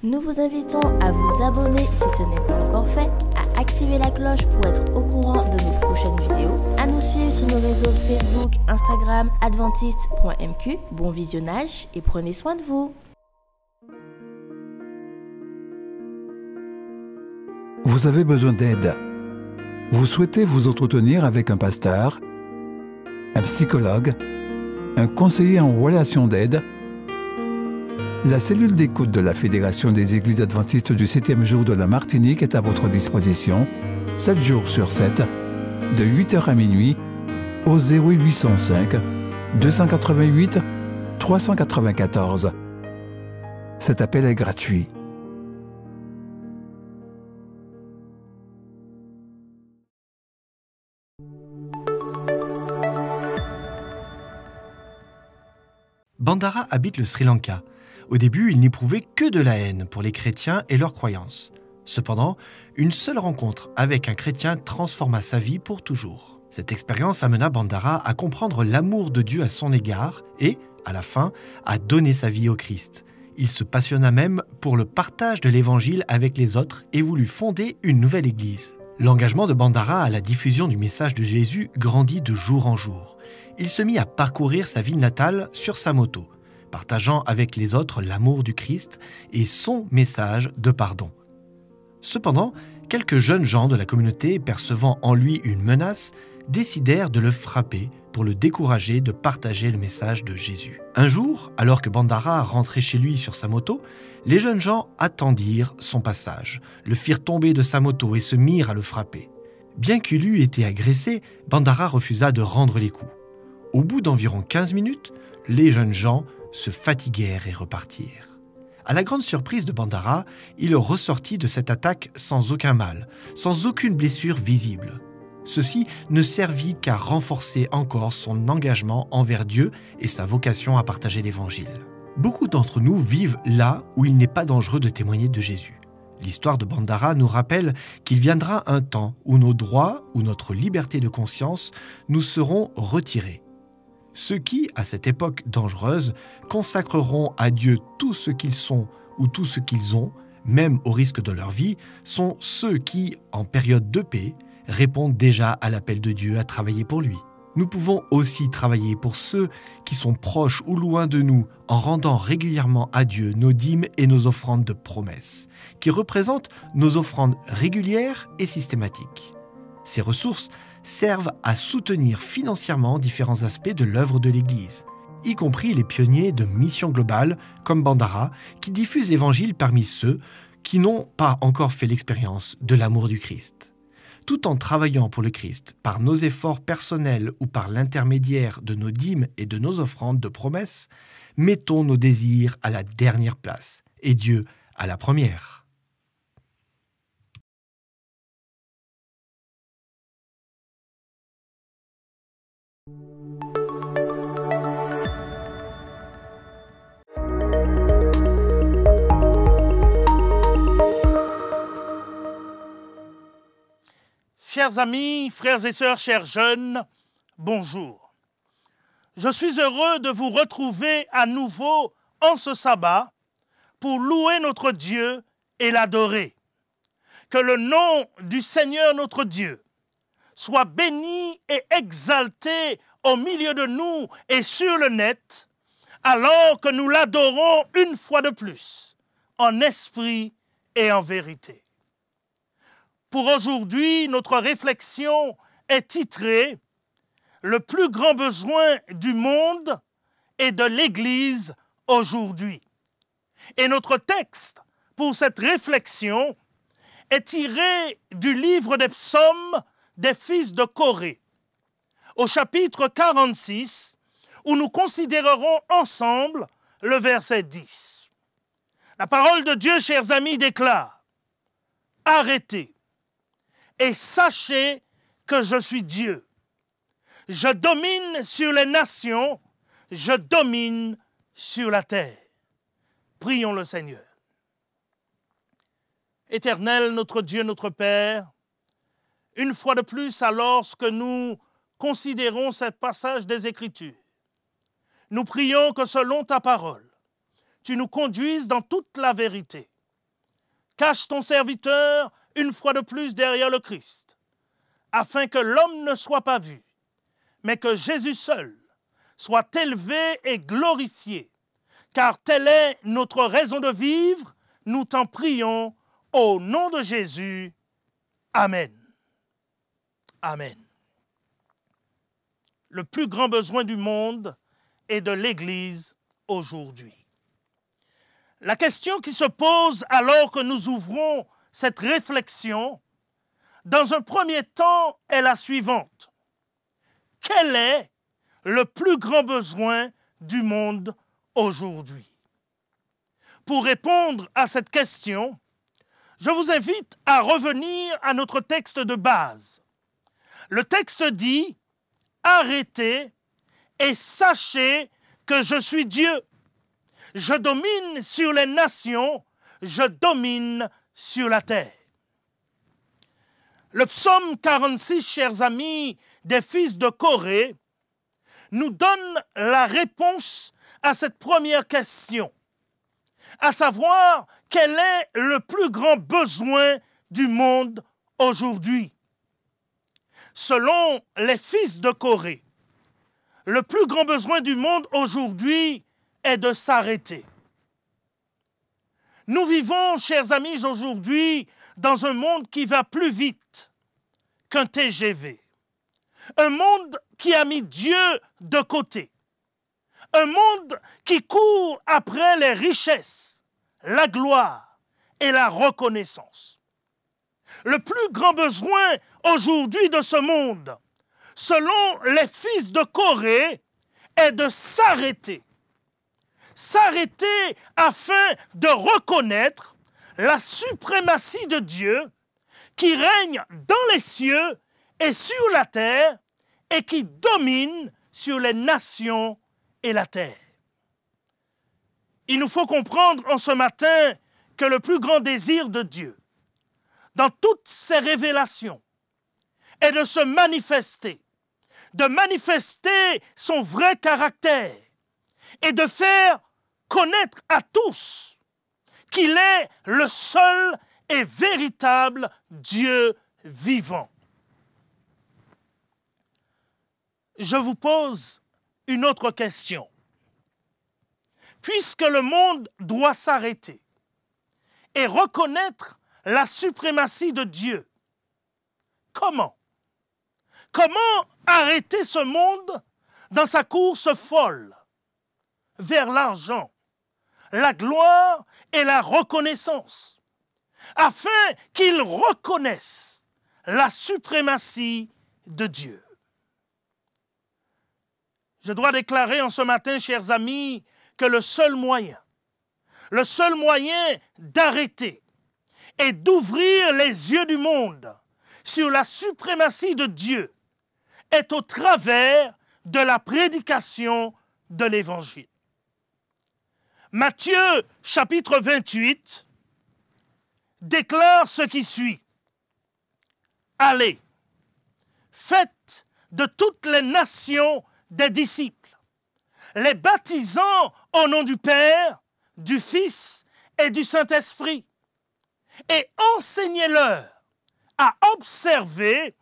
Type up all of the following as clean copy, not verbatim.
Nous vous invitons à vous abonner si ce n'est pas encore fait, à activer la cloche pour être au courant de nos prochaines vidéos, à nous suivre sur nos réseaux Facebook, Instagram, adventiste.mq. Bon visionnage et prenez soin de vous. Vous avez besoin d'aide. Vous souhaitez vous entretenir avec un pasteur, un psychologue, un conseiller en relations d'aide. La cellule d'écoute de la Fédération des Églises adventistes du 7e jour de la Martinique est à votre disposition, 7 jours sur 7, de 8h à minuit, au 0805 288 394. Cet appel est gratuit. Bandara habite le Sri Lanka. Au début, il n'éprouvait que de la haine pour les chrétiens et leurs croyances. Cependant, une seule rencontre avec un chrétien transforma sa vie pour toujours. Cette expérience amena Bandara à comprendre l'amour de Dieu à son égard et, à la fin, à donner sa vie au Christ. Il se passionna même pour le partage de l'Évangile avec les autres et voulut fonder une nouvelle église. L'engagement de Bandara à la diffusion du message de Jésus grandit de jour en jour. Il se mit à parcourir sa ville natale sur sa moto, partageant avec les autres l'amour du Christ et son message de pardon. Cependant, quelques jeunes gens de la communauté, percevant en lui une menace, décidèrent de le frapper pour le décourager de partager le message de Jésus. Un jour, alors que Bandara rentrait chez lui sur sa moto, les jeunes gens attendirent son passage, le firent tomber de sa moto et se mirent à le frapper. Bien qu'il eût été agressé, Bandara refusa de rendre les coups. Au bout d'environ 15 minutes, les jeunes gens se fatiguèrent et repartirent. À la grande surprise de Bandara, il ressortit de cette attaque sans aucun mal, sans aucune blessure visible. Ceci ne servit qu'à renforcer encore son engagement envers Dieu et sa vocation à partager l'Évangile. Beaucoup d'entre nous vivent là où il n'est pas dangereux de témoigner de Jésus. L'histoire de Bandara nous rappelle qu'il viendra un temps où nos droits ou notre liberté de conscience nous seront retirés. Ceux qui, à cette époque dangereuse, consacreront à Dieu tout ce qu'ils sont ou tout ce qu'ils ont, même au risque de leur vie, sont ceux qui, en période de paix, répondent déjà à l'appel de Dieu à travailler pour lui. Nous pouvons aussi travailler pour ceux qui sont proches ou loin de nous en rendant régulièrement à Dieu nos dîmes et nos offrandes de promesses, qui représentent nos offrandes régulières et systématiques. Ces ressources servent à soutenir financièrement différents aspects de l'œuvre de l'Église, y compris les pionniers de Mission Globale comme Bandara, qui diffusent l'Évangile parmi ceux qui n'ont pas encore fait l'expérience de l'amour du Christ. Tout en travaillant pour le Christ, par nos efforts personnels ou par l'intermédiaire de nos dîmes et de nos offrandes de promesses, mettons nos désirs à la dernière place et Dieu à la première. Chers amis, frères et sœurs, chers jeunes, bonjour. Je suis heureux de vous retrouver à nouveau en ce sabbat pour louer notre Dieu et l'adorer. Que le nom du Seigneur notre Dieu soit béni et exalté au milieu de nous et sur le net, alors que nous l'adorons une fois de plus, en esprit et en vérité. Pour aujourd'hui, notre réflexion est titrée « Le plus grand besoin du monde et de l'Église aujourd'hui ». Et notre texte pour cette réflexion est tiré du livre des psaumes des fils de Corée, au chapitre 46, où nous considérerons ensemble le verset 10. La parole de Dieu, chers amis, déclare « Arrêtez et sachez que je suis Dieu. Je domine sur les nations, je domine sur la terre. » Prions le Seigneur. Éternel, notre Dieu, notre Père, une fois de plus, alors que nous considérons ce passage des Écritures, nous prions que selon ta parole, tu nous conduises dans toute la vérité, cache ton serviteur une fois de plus derrière le Christ, afin que l'homme ne soit pas vu, mais que Jésus seul soit élevé et glorifié, car telle est notre raison de vivre, nous t'en prions au nom de Jésus. Amen. Amen. Le plus grand besoin du monde et de l'Église aujourd'hui. La question qui se pose alors que nous ouvrons cette réflexion, dans un premier temps, est la suivante. Quel est le plus grand besoin du monde aujourd'hui? Pour répondre à cette question, je vous invite à revenir à notre texte de base. Le texte dit « Arrêtez et sachez que je suis Dieu. Je domine sur les nations, je domine sur la terre. » Le psaume 46, chers amis, des fils de Corée, nous donne la réponse à cette première question, à savoir quel est le plus grand besoin du monde aujourd'hui. Selon les fils de Corée, le plus grand besoin du monde aujourd'hui est de s'arrêter. Nous vivons, chers amis, aujourd'hui dans un monde qui va plus vite qu'un TGV. Un monde qui a mis Dieu de côté. Un monde qui court après les richesses, la gloire et la reconnaissance. Le plus grand besoin aujourd'hui de ce monde, selon les fils de Corée, est de s'arrêter. S'arrêter afin de reconnaître la suprématie de Dieu qui règne dans les cieux et sur la terre et qui domine sur les nations et la terre. Il nous faut comprendre en ce matin que le plus grand désir de Dieu, dans toutes ses révélations, est de se manifester, de manifester son vrai caractère et de faire connaître à tous qu'il est le seul et véritable Dieu vivant. Je vous pose une autre question. Puisque le monde doit s'arrêter et reconnaître la suprématie de Dieu, comment arrêter ce monde dans sa course folle vers l'argent, la gloire et la reconnaissance, afin qu'il reconnaisse la suprématie de Dieu? Je dois déclarer en ce matin, chers amis, que le seul moyen d'arrêter et d'ouvrir les yeux du monde sur la suprématie de Dieu est au travers de la prédication de l'Évangile. Matthieu, chapitre 28, déclare ce qui suit. « Allez, faites de toutes les nations des disciples, les baptisant au nom du Père, du Fils et du Saint-Esprit, et enseignez-leur à observer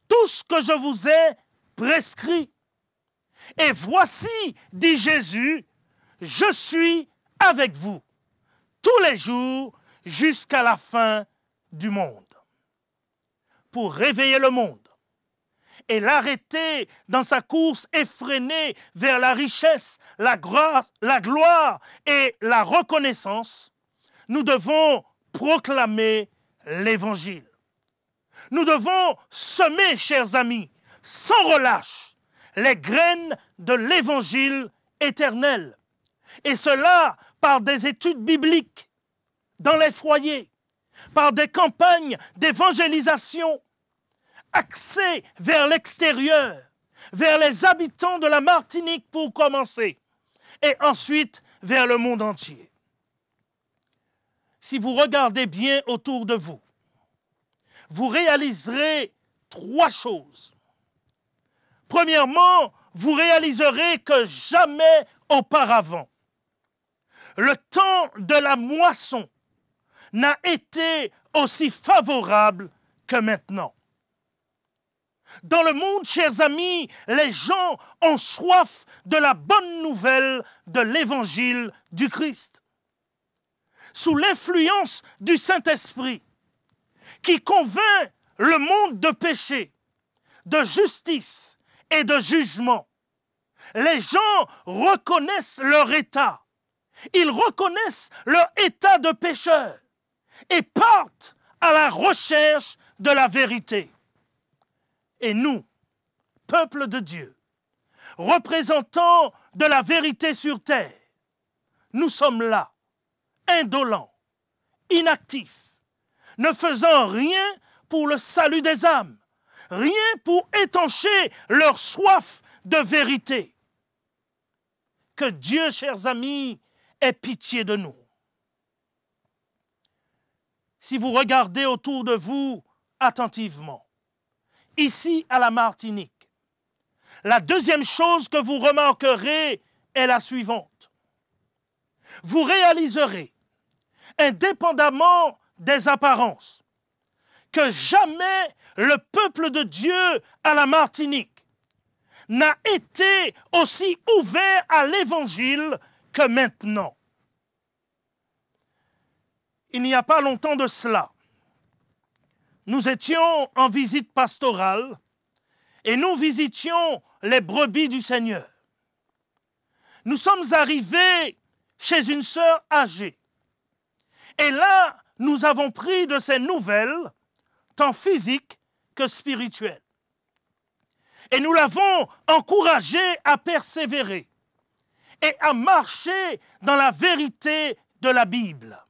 tout ce que je vous ai prescrit. Et voici, dit Jésus, je suis avec vous tous les jours jusqu'à la fin du monde. » Pour réveiller le monde et l'arrêter dans sa course effrénée vers la richesse, la gloire et la reconnaissance, nous devons proclamer l'Évangile. Nous devons semer, chers amis, sans relâche, les graines de l'Évangile éternel. Et cela par des études bibliques dans les foyers, par des campagnes d'évangélisation axées vers l'extérieur, vers les habitants de la Martinique pour commencer, et ensuite vers le monde entier. Si vous regardez bien autour de vous, vous réaliserez trois choses. Premièrement, vous réaliserez que jamais auparavant, le temps de la moisson n'a été aussi favorable que maintenant. Dans le monde, chers amis, les gens ont soif de la bonne nouvelle de l'évangile du Christ. Sous l'influence du Saint-Esprit, qui convainc le monde de péché, de justice et de jugement, les gens reconnaissent leur état. Ils reconnaissent leur état de pécheur et partent à la recherche de la vérité. Et nous, peuple de Dieu, représentants de la vérité sur terre, nous sommes là, indolents, inactifs, ne faisant rien pour le salut des âmes, rien pour étancher leur soif de vérité. Que Dieu, chers amis, ait pitié de nous. Si vous regardez autour de vous attentivement, ici à la Martinique, la deuxième chose que vous remarquerez est la suivante. Vous réaliserez, indépendamment des apparences, que jamais le peuple de Dieu à la Martinique n'a été aussi ouvert à l'Évangile que maintenant. Il n'y a pas longtemps de cela, nous étions en visite pastorale et nous visitions les brebis du Seigneur. Nous sommes arrivés chez une sœur âgée. Et là, nous avons pris de ses nouvelles, tant physiques que spirituelles. Et nous l'avons encouragée à persévérer et à marcher dans la vérité de la Bible.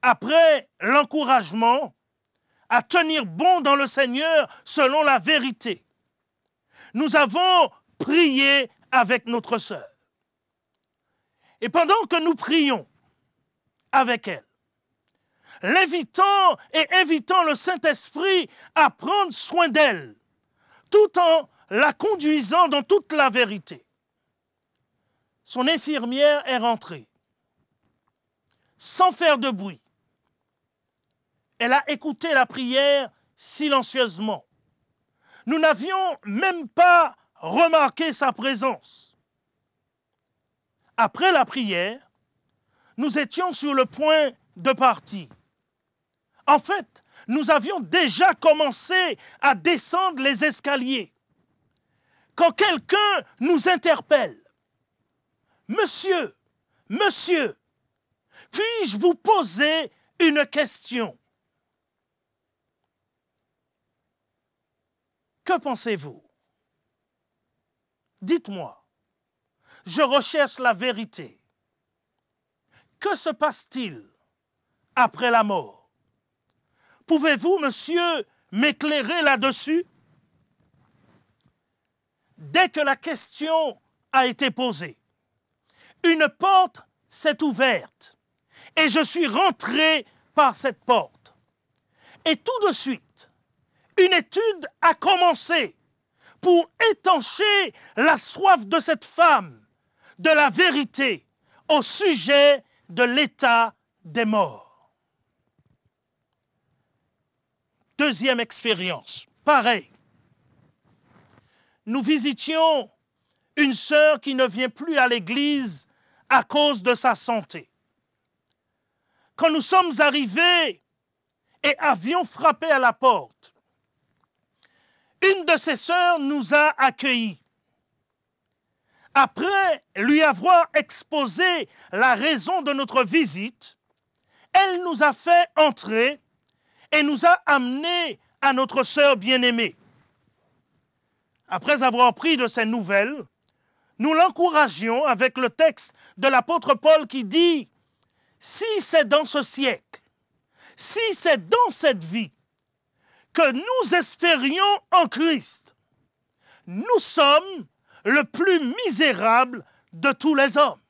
Après l'encouragement à tenir bon dans le Seigneur selon la vérité, nous avons prié avec notre sœur. Et pendant que nous prions avec elle, l'invitant et invitant le Saint-Esprit à prendre soin d'elle, tout en la conduisant dans toute la vérité, son infirmière est rentrée, sans faire de bruit. Elle a écouté la prière silencieusement. Nous n'avions même pas remarqué sa présence. Après la prière, nous étions sur le point de partir. En fait, nous avions déjà commencé à descendre les escaliers quand quelqu'un nous interpelle. « Monsieur, monsieur, puis-je vous poser une question ?» Que pensez-vous? Dites-moi, je recherche la vérité. Que se passe-t-il après la mort? Pouvez-vous, monsieur, m'éclairer là-dessus? Dès que la question a été posée, une porte s'est ouverte et je suis rentré par cette porte. Et tout de suite, une étude a commencé pour étancher la soif de cette femme de la vérité au sujet de l'état des morts. Deuxième expérience, pareil. Nous visitions une sœur qui ne vient plus à l'église à cause de sa santé. Quand nous sommes arrivés et avions frappé à la porte, une de ses sœurs nous a accueillis. Après lui avoir exposé la raison de notre visite, elle nous a fait entrer et nous a amenés à notre sœur bien-aimée. Après avoir pris de ses nouvelles, nous l'encouragions avec le texte de l'apôtre Paul qui dit « Si c'est dans ce siècle, si c'est dans cette vie, que nous espérions en Christ, nous sommes le plus misérable de tous les hommes. »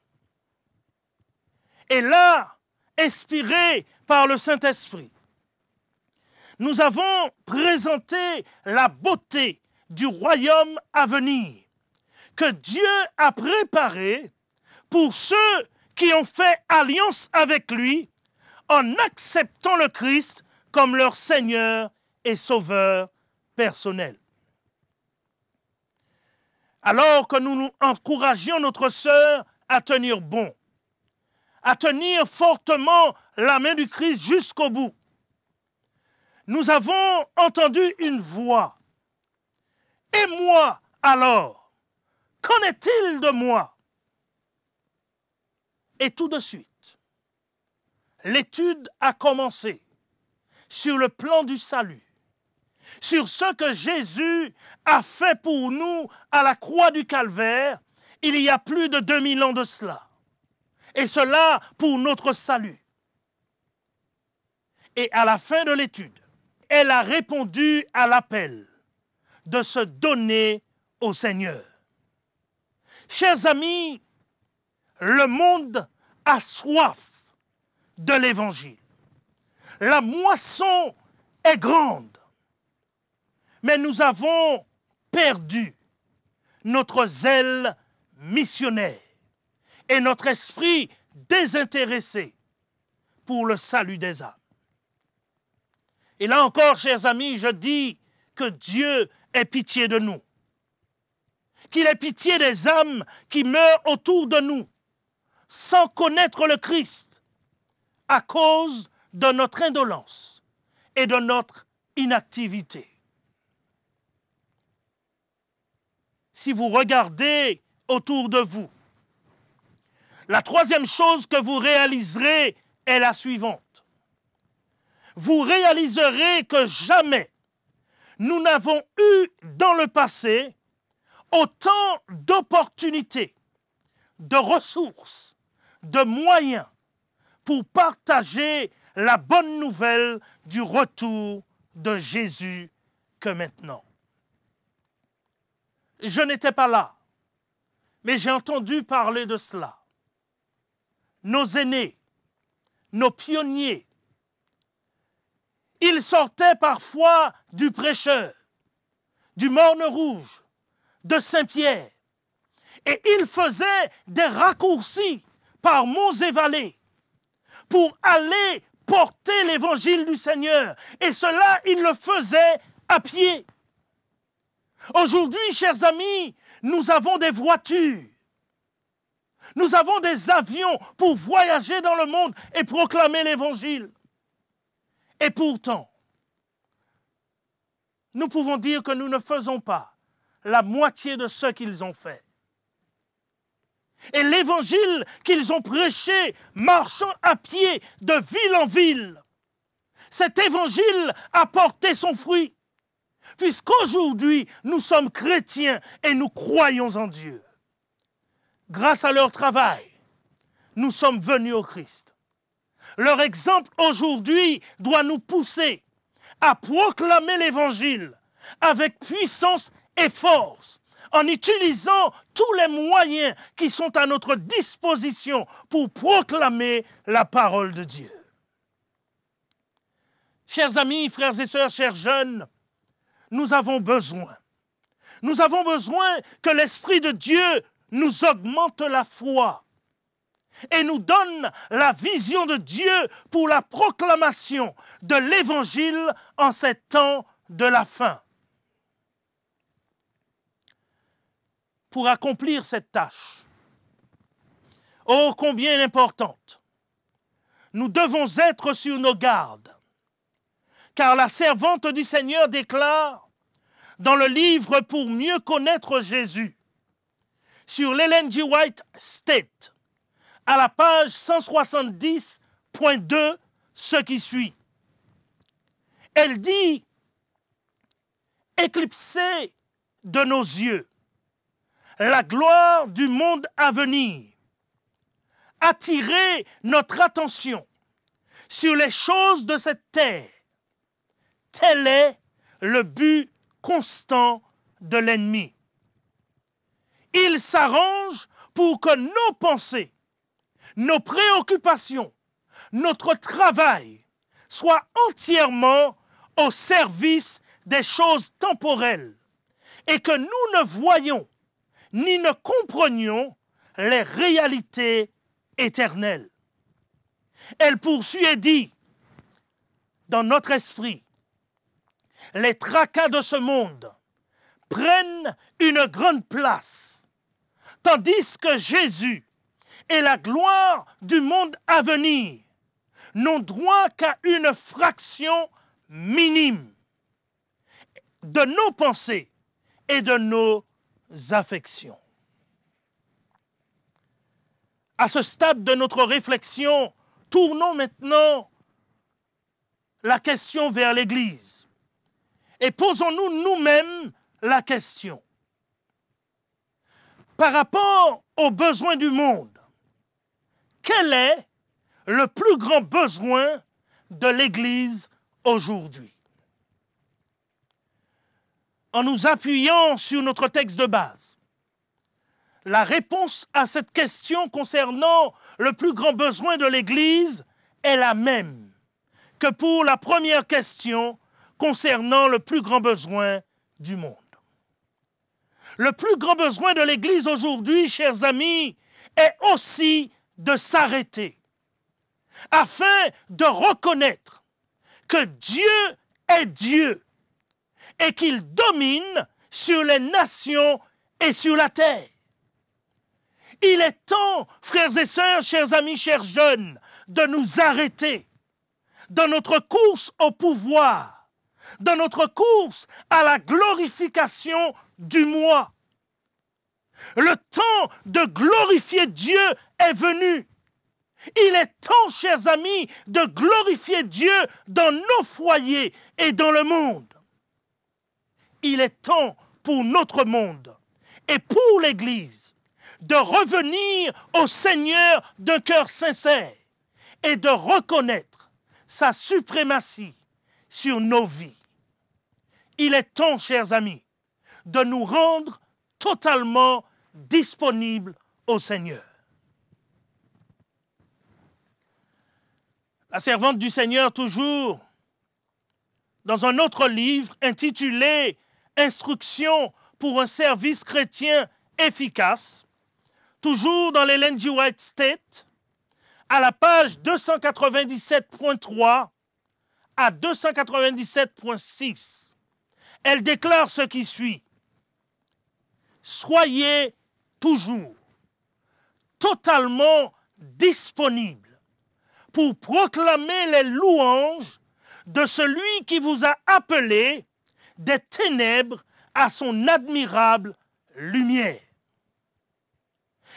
Et là, inspirés par le Saint-Esprit, nous avons présenté la beauté du royaume à venir que Dieu a préparé pour ceux qui ont fait alliance avec lui en acceptant le Christ comme leur Seigneur et Sauveur personnel. Alors que nous encouragions notre sœur à tenir bon, à tenir fortement la main du Christ jusqu'au bout, nous avons entendu une voix. Et moi, alors, qu'en est-il de moi? Et tout de suite, l'étude a commencé sur le plan du salut, sur ce que Jésus a fait pour nous à la croix du Calvaire il y a plus de 2000 ans de cela. Et cela pour notre salut. Et à la fin de l'étude, elle a répondu à l'appel de se donner au Seigneur. Chers amis, le monde a soif de l'Évangile. La moisson est grande, mais nous avons perdu notre zèle missionnaire et notre esprit désintéressé pour le salut des âmes. Et là encore, chers amis, je dis que Dieu ait pitié de nous, qu'il ait pitié des âmes qui meurent autour de nous sans connaître le Christ à cause de notre indolence et de notre inactivité. Si vous regardez autour de vous, la troisième chose que vous réaliserez est la suivante. Vous réaliserez que jamais nous n'avons eu dans le passé autant d'opportunités, de ressources, de moyens pour partager la bonne nouvelle du retour de Jésus que maintenant. Je n'étais pas là, mais j'ai entendu parler de cela. Nos aînés, nos pionniers, ils sortaient parfois du Prêcheur, du Morne Rouge, de Saint-Pierre, et ils faisaient des raccourcis par monts et vallées pour aller porter l'évangile du Seigneur. Et cela, ils le faisaient à pied. Aujourd'hui, chers amis, nous avons des voitures. Nous avons des avions pour voyager dans le monde et proclamer l'évangile. Et pourtant, nous pouvons dire que nous ne faisons pas la moitié de ce qu'ils ont fait. Et l'évangile qu'ils ont prêché, marchant à pied de ville en ville, cet évangile a porté son fruit, puisqu'aujourd'hui, nous sommes chrétiens et nous croyons en Dieu. Grâce à leur travail, nous sommes venus au Christ. Leur exemple aujourd'hui doit nous pousser à proclamer l'évangile avec puissance et force, en utilisant tous les moyens qui sont à notre disposition pour proclamer la parole de Dieu. Chers amis, frères et sœurs, chers jeunes, nous avons besoin que l'Esprit de Dieu nous augmente la foi et nous donne la vision de Dieu pour la proclamation de l'Évangile en ces temps de la fin. Pour accomplir cette tâche, oh combien importante, nous devons être sur nos gardes, car la servante du Seigneur déclare dans le livre Pour mieux connaître Jésus, sur l'Ellen G. White State, à la page 170.2, ce qui suit. Elle dit « Éclipsez de nos yeux la gloire du monde à venir, attirez notre attention sur les choses de cette terre. Tel est le but constant de l'ennemi. Il s'arrange pour que nos pensées, nos préoccupations, notre travail soient entièrement au service des choses temporelles et que nous ne voyions ni ne comprenions les réalités éternelles. Elle poursuit et dit, dans notre esprit, les tracas de ce monde prennent une grande place, tandis que Jésus et la gloire du monde à venir n'ont droit qu'à une fraction minime de nos pensées et de nos affections. À ce stade de notre réflexion, tournons maintenant la question vers l'Église et posons-nous nous-mêmes la question. Par rapport aux besoins du monde, quel est le plus grand besoin de l'Église aujourd'hui? En nous appuyant sur notre texte de base, la réponse à cette question concernant le plus grand besoin de l'Église est la même que pour la première question concernant le plus grand besoin du monde. Le plus grand besoin de l'Église aujourd'hui, chers amis, est aussi de s'arrêter afin de reconnaître que Dieu est Dieu et qu'il domine sur les nations et sur la terre. Il est temps, frères et sœurs, chers amis, chers jeunes, de nous arrêter dans notre course au pouvoir, dans notre course à la glorification du moi. Le temps de glorifier Dieu est venu. Il est temps, chers amis, de glorifier Dieu dans nos foyers et dans le monde. Il est temps pour notre monde et pour l'Église de revenir au Seigneur d'un cœur sincère et de reconnaître sa suprématie sur nos vies. Il est temps, chers amis, de nous rendre totalement disponibles au Seigneur. La servante du Seigneur, toujours, dans un autre livre intitulé « Instructions pour un service chrétien efficace », toujours dans l'Ellen G. White State, à la page 297.3 à 297.6, elle déclare ce qui suit. « Soyez toujours totalement disponibles pour proclamer les louanges de celui qui vous a appelé des ténèbres à son admirable lumière. »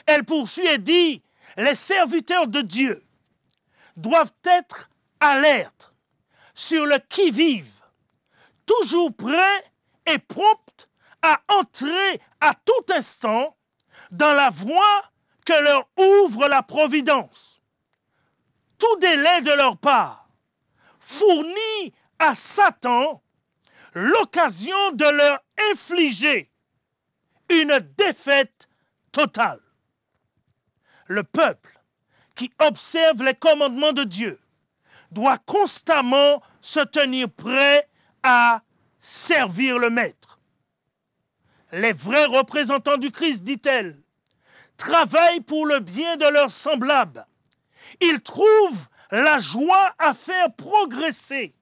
Elle poursuit et dit, les serviteurs de Dieu doivent être alertes, sur le qui-vive, toujours prêts et prompts à entrer à tout instant dans la voie que leur ouvre la providence. Tout délai de leur part fournit à Satan l'occasion de leur infliger une défaite totale. Le peuple qui observe les commandements de Dieu doit constamment se tenir prêt à servir le Maître. Les vrais représentants du Christ, dit-elle, travaillent pour le bien de leurs semblables. Ils trouvent la joie à faire progresser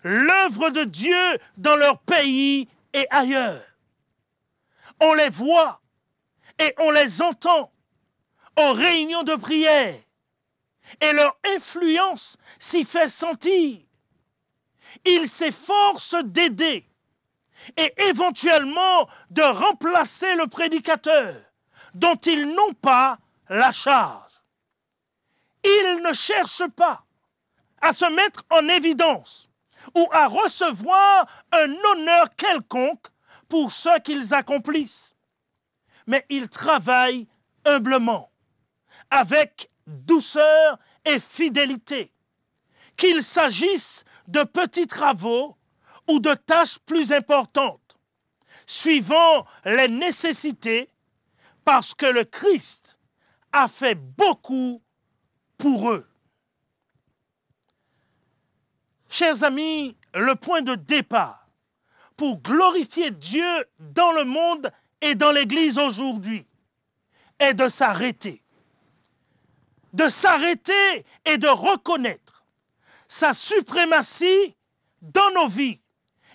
l'œuvre de Dieu dans leur pays et ailleurs. On les voit et on les entend aux réunions de prière et leur influence s'y fait sentir. Ils s'efforcent d'aider et éventuellement de remplacer le prédicateur dont ils n'ont pas la charge. Ils ne cherchent pas à se mettre en évidence ou à recevoir un honneur quelconque pour ce qu'ils accomplissent, mais ils travaillent humblement, avec douceur et fidélité, qu'il s'agisse de petits travaux ou de tâches plus importantes, suivant les nécessités, parce que le Christ a fait beaucoup pour eux. Chers amis, le point de départ pour glorifier Dieu dans le monde et dans l'Église aujourd'hui est de s'arrêter de s'arrêter et de reconnaître sa suprématie dans nos vies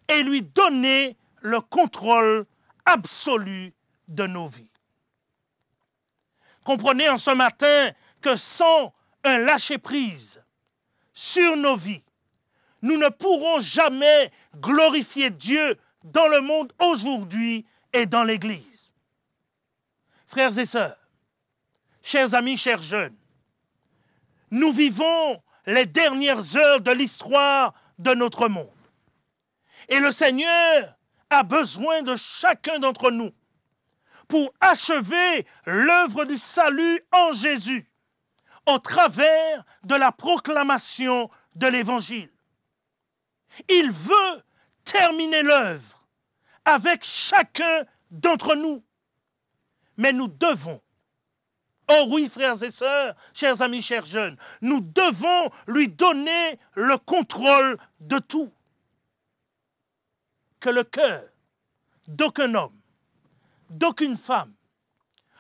et lui donner le contrôle absolu de nos vies. Comprenez en ce matin que sans un lâcher-prise sur nos vies, nous ne pourrons jamais glorifier Dieu dans le monde aujourd'hui et dans l'Église. Frères et sœurs, chers amis, chers jeunes, nous vivons les dernières heures de l'histoire de notre monde. Et le Seigneur a besoin de chacun d'entre nous pour achever l'œuvre du salut en Jésus au travers de la proclamation de l'Évangile. Il veut terminer l'œuvre avec chacun d'entre nous. Mais nous devons, oh oui, frères et sœurs, chers amis, chers jeunes, nous devons lui donner le contrôle de tout. Que le cœur d'aucun homme, d'aucune femme,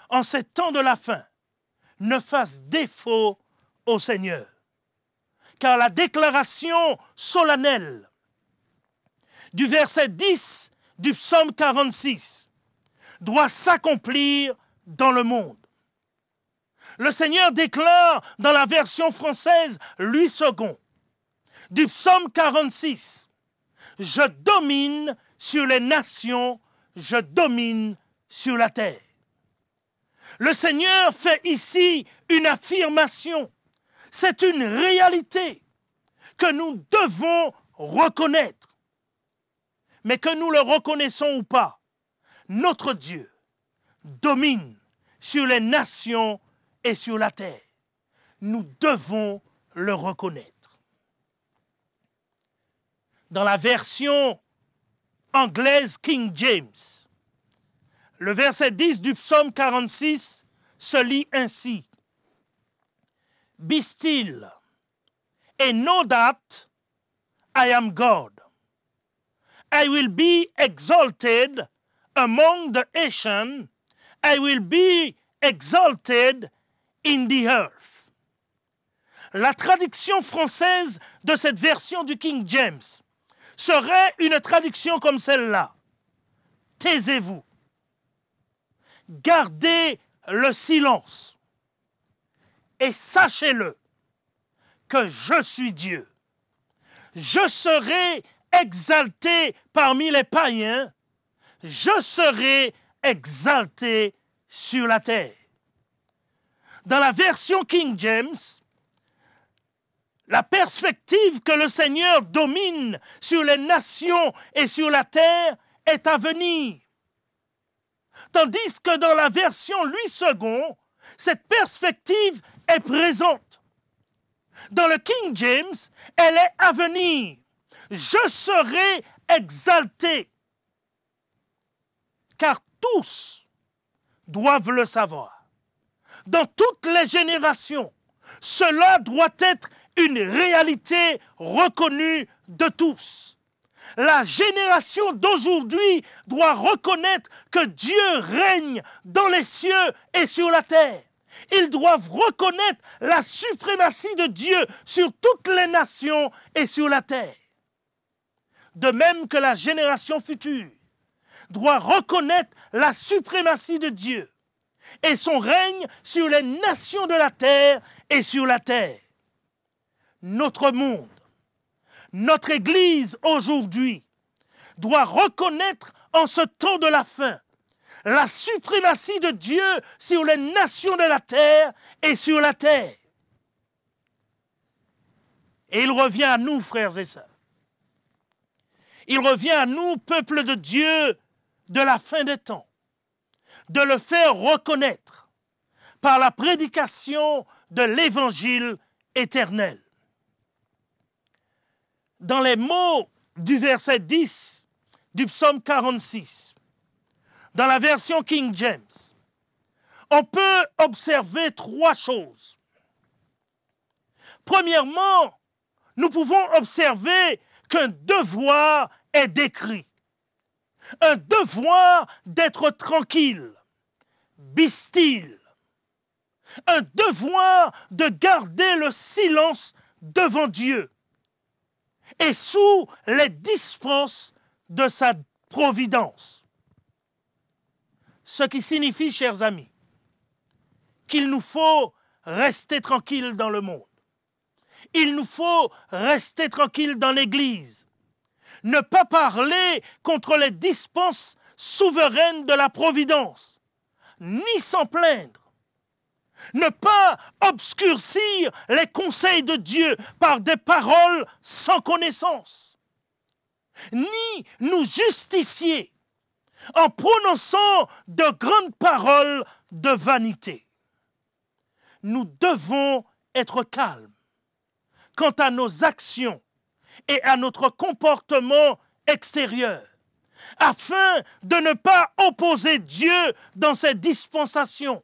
en ces temps de la fin, ne fasse défaut au Seigneur. Car la déclaration solennelle du verset 10 du psaume 46 doit s'accomplir dans le monde. Le Seigneur déclare dans la version française Louis II du psaume 46 « Je domine sur les nations, je domine sur la terre ». Le Seigneur fait ici une affirmation. C'est une réalité que nous devons reconnaître. Mais que nous le reconnaissons ou pas, notre Dieu domine sur les nations et sur la terre. Nous devons le reconnaître. Dans la version anglaise King James, le verset 10 du psaume 46 se lit ainsi. « Be still and know that I am God. I will be exalted among the nations. I will be exalted in the earth. » La traduction française de cette version du King James serait une traduction comme celle-là. Taisez-vous. Gardez le silence et sachez-le que je suis Dieu. Je serai exalté parmi les païens, je serai exalté sur la terre. Dans la version King James, la perspective que le Seigneur domine sur les nations et sur la terre est à venir. Tandis que dans la version Louis II, cette perspective est présente. Dans le King James, elle est à venir. Je serai exalté. Car tous doivent le savoir. Dans toutes les générations, cela doit être une réalité reconnue de tous. La génération d'aujourd'hui doit reconnaître que Dieu règne dans les cieux et sur la terre. Ils doivent reconnaître la suprématie de Dieu sur toutes les nations et sur la terre. De même que la génération future doit reconnaître la suprématie de Dieu et son règne sur les nations de la terre et sur la terre. Notre monde, notre Église aujourd'hui doit reconnaître en ce temps de la fin la suprématie de Dieu sur les nations de la terre et sur la terre. Et il revient à nous, frères et sœurs. Il revient à nous, peuple de Dieu, de la fin des temps, de le faire reconnaître par la prédication de l'Évangile éternel. Dans les mots du verset 10 du psaume 46, dans la version King James, on peut observer trois choses. Premièrement, nous pouvons observer qu'un devoir est décrit. Un devoir d'être tranquille, be still. un devoir de garder le silence devant Dieu et sous les dispenses de sa providence. Ce qui signifie, chers amis, qu'il nous faut rester tranquilles dans le monde. Il nous faut rester tranquilles dans l'Église. Ne pas parler contre les dispenses souveraines de la providence, ni s'en plaindre. Ne pas obscurcir les conseils de Dieu par des paroles sans connaissance, ni nous justifier en prononçant de grandes paroles de vanité. Nous devons être calmes quant à nos actions et à notre comportement extérieur, afin de ne pas opposer Dieu dans ses dispensations.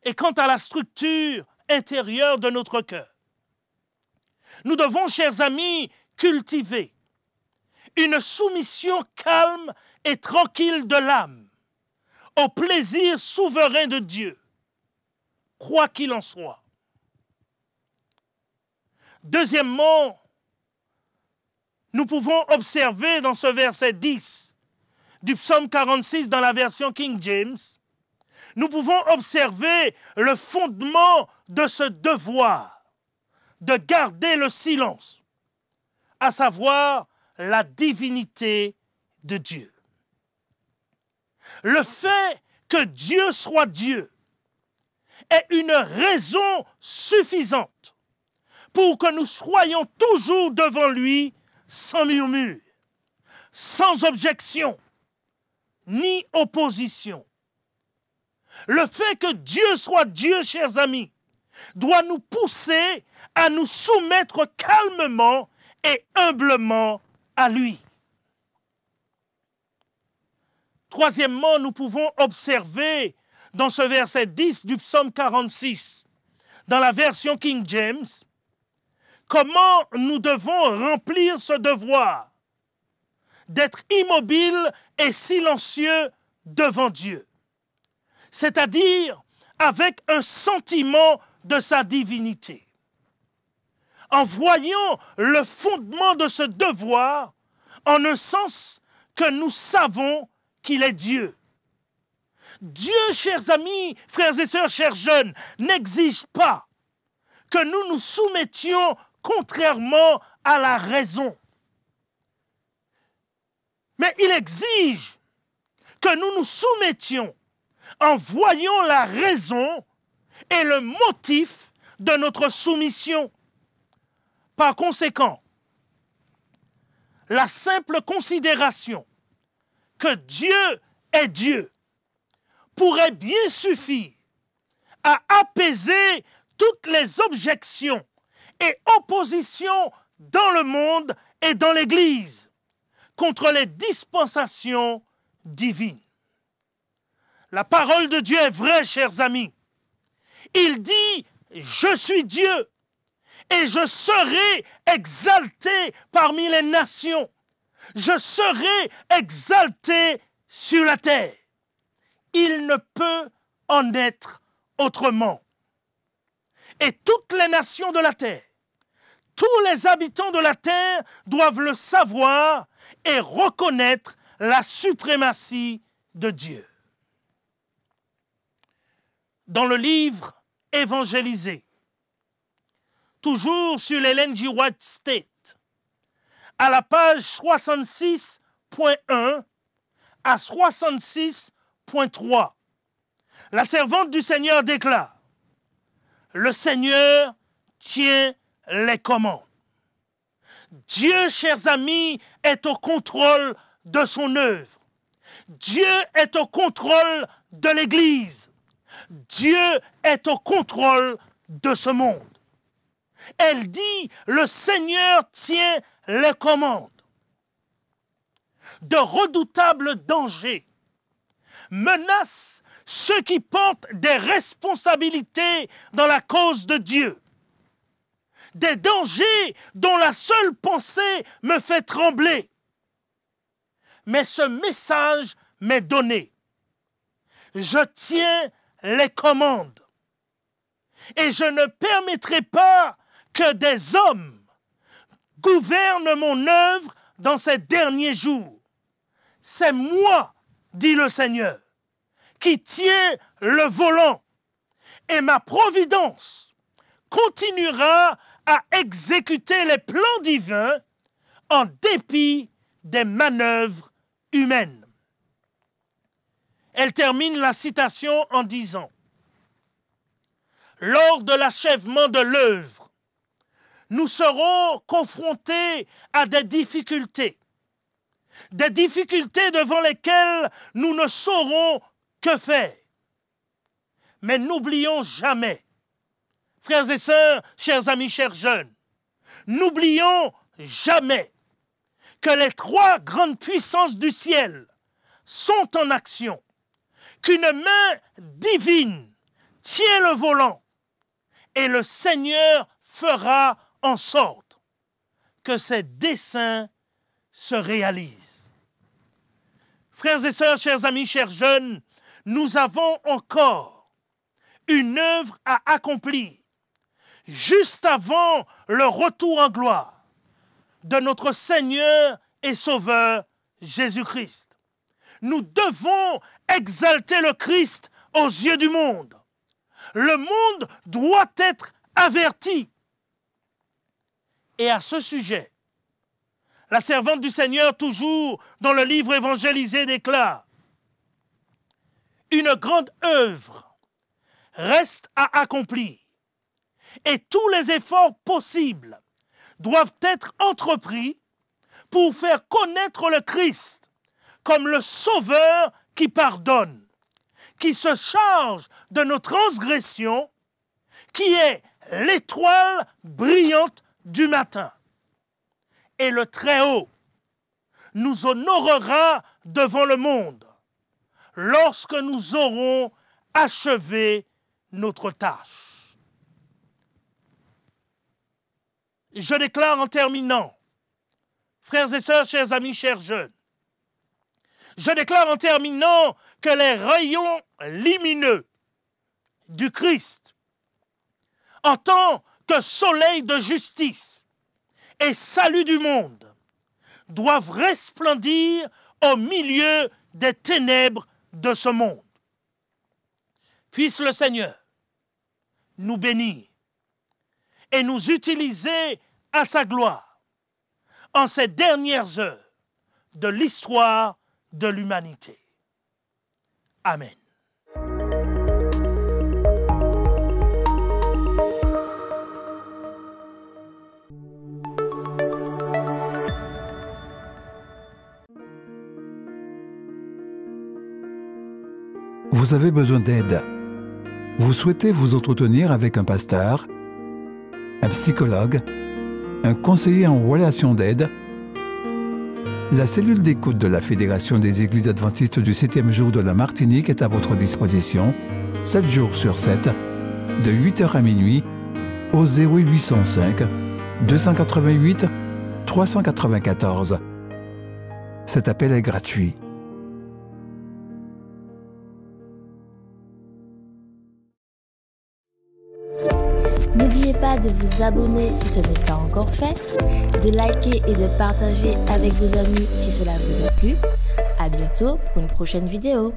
Et quant à la structure intérieure de notre cœur, nous devons, chers amis, cultiver une soumission calme et tranquille de l'âme au plaisir souverain de Dieu, quoi qu'il en soit. Deuxièmement, nous pouvons observer dans ce verset 10 du psaume 46 dans la version King James, nous pouvons observer le fondement de ce devoir de garder le silence, à savoir la divinité de Dieu. Le fait que Dieu soit Dieu est une raison suffisante pour que nous soyons toujours devant lui sans murmure, sans objection, ni opposition. Le fait que Dieu soit Dieu, chers amis, doit nous pousser à nous soumettre calmement et humblement à lui. Troisièmement, nous pouvons observer dans ce verset 10 du psaume 46, dans la version King James, comment nous devons remplir ce devoir d'être immobile et silencieux devant Dieu, c'est-à-dire avec un sentiment de sa divinité. En voyant le fondement de ce devoir, en un sens que nous savons qu'il est Dieu. Dieu, chers amis, frères et sœurs, chers jeunes, n'exige pas que nous nous soumettions contrairement à la raison. Mais il exige que nous nous soumettions en voyant la raison et le motif de notre soumission. Par conséquent, la simple considération que Dieu est Dieu pourrait bien suffire à apaiser toutes les objections et oppositions dans le monde et dans l'Église contre les dispensations divines. La parole de Dieu est vraie, chers amis. Il dit « Je suis Dieu et je serai exalté parmi les nations. Je serai exalté sur la terre. » Il ne peut en être autrement. Et toutes les nations de la terre, tous les habitants de la terre doivent le savoir et reconnaître la suprématie de Dieu. Dans le livre Évangélisé, toujours sur l'Ellen G. White State, à la page 66.1 à 66.3, la servante du Seigneur déclare « Le Seigneur tient les commandes. » Dieu, chers amis, est au contrôle de son œuvre. Dieu est au contrôle de l'Église. Dieu est au contrôle de ce monde. Elle dit, le Seigneur tient les commandes. De redoutables dangers menacent ceux qui portent des responsabilités dans la cause de Dieu. Des dangers dont la seule pensée me fait trembler. Mais ce message m'est donné. Je tiens les commande. Et je ne permettrai pas que des hommes gouvernent mon œuvre dans ces derniers jours. C'est moi, dit le Seigneur, qui tiens le volant, et ma providence continuera à exécuter les plans divins en dépit des manœuvres humaines. Elle termine la citation en disant « Lors de l'achèvement de l'œuvre, nous serons confrontés à des difficultés devant lesquelles nous ne saurons que faire. Mais n'oublions jamais, frères et sœurs, chers amis, chers jeunes, n'oublions jamais que les trois grandes puissances du ciel sont en action, qu'une main divine tient le volant et le Seigneur fera en sorte que ses desseins se réalisent. Frères et sœurs, chers amis, chers jeunes, nous avons encore une œuvre à accomplir juste avant le retour en gloire de notre Seigneur et Sauveur Jésus-Christ. Nous devons exalter le Christ aux yeux du monde. Le monde doit être averti. Et à ce sujet, la servante du Seigneur, toujours dans le livre évangélisé, déclare « Une grande œuvre reste à accomplir et tous les efforts possibles doivent être entrepris pour faire connaître le Christ comme le Sauveur qui pardonne, qui se charge de nos transgressions, qui est l'étoile brillante du matin. Et le Très-Haut nous honorera devant le monde lorsque nous aurons achevé notre tâche. Je déclare en terminant, frères et sœurs, chers amis, chers jeunes, je déclare en terminant que les rayons lumineux du Christ, en tant que soleil de justice et salut du monde, doivent resplendir au milieu des ténèbres de ce monde. Puisse le Seigneur nous bénir et nous utiliser à sa gloire en ces dernières heures de l'histoire de l'humanité. Amen. Vous avez besoin d'aide. Vous souhaitez vous entretenir avec un pasteur, un psychologue, un conseiller en relations d'aide. La cellule d'écoute de la Fédération des Églises adventistes du 7e jour de la Martinique est à votre disposition, 7 jours sur 7, de 8h à minuit, au 0805 288 394. Cet appel est gratuit. N'oubliez pas de vous abonner si ce n'est pas encore fait, de liker et de partager avec vos amis si cela vous a plu. À bientôt pour une prochaine vidéo.